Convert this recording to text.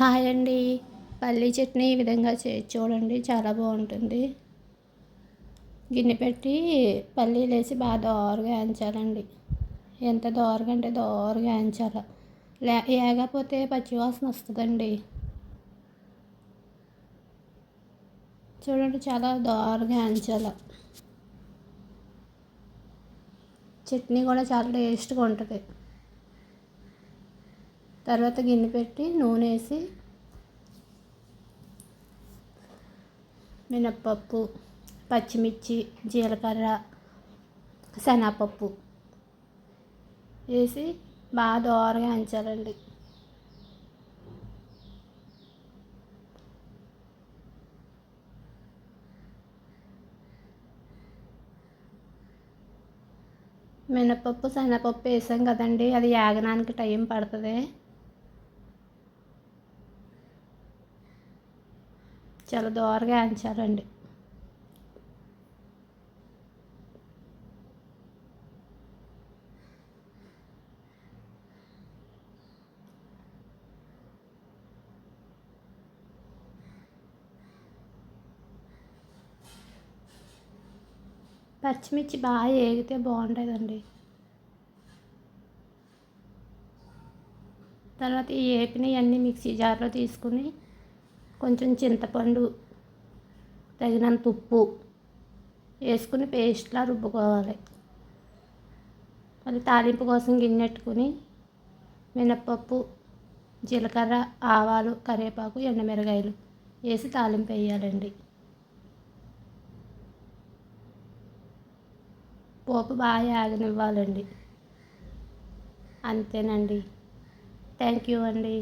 Hi అండి. పల్లీ చట్నీ ఈ విధంగా చేసి చూడండి, చాలా బాగుంటుంది. గిన్నె పెట్టి పల్లీలు వేసి బాగా దోరగా వేయించాలండి. ఎంత దోరగా అంటే దోరగా వేయించాలి. లేకపోతే పచ్చివాసన వస్తుందండి. చూడండి, చాలా దోరగా వేయించాలి. చట్నీ కూడా చాలా టేస్ట్గా ఉంటుంది. తర్వాత గిన్నె పెట్టి నూనె వేసి మినప్పప్పు, పచ్చిమిర్చి, జీలకర్ర, శనగపప్పు వేసి బాగా దోరగా వేయించాలండి. మినపప్పు, శనగపప్పు వేసాం కదండి, అది ఏగడానికి టైం పడుతుంది. చాలా దోరగా వేయించాలండి. పచ్చిమిర్చి బాగా వేగితే బాగుంటుందండి. తర్వాత ఈ వేపినవన్నీ మిక్సీ జార్లో తీసుకుని కొంచెం చింతపండు, తగినంత ఉప్పు వేసుకుని పేస్ట్లా రుబ్బుకోవాలి. మళ్ళీ తాలింపు కోసం గిన్నెట్టుకుని మినప్పప్పు, జీలకర్ర, ఆవాలు, కరివేపాకు, ఎండుమిరగాయలు వేసి తాలింపు వేయాలండి. పోపు బాగా ఆగనివ్వాలండి. అంతేనండి. థ్యాంక్ యూ అండి.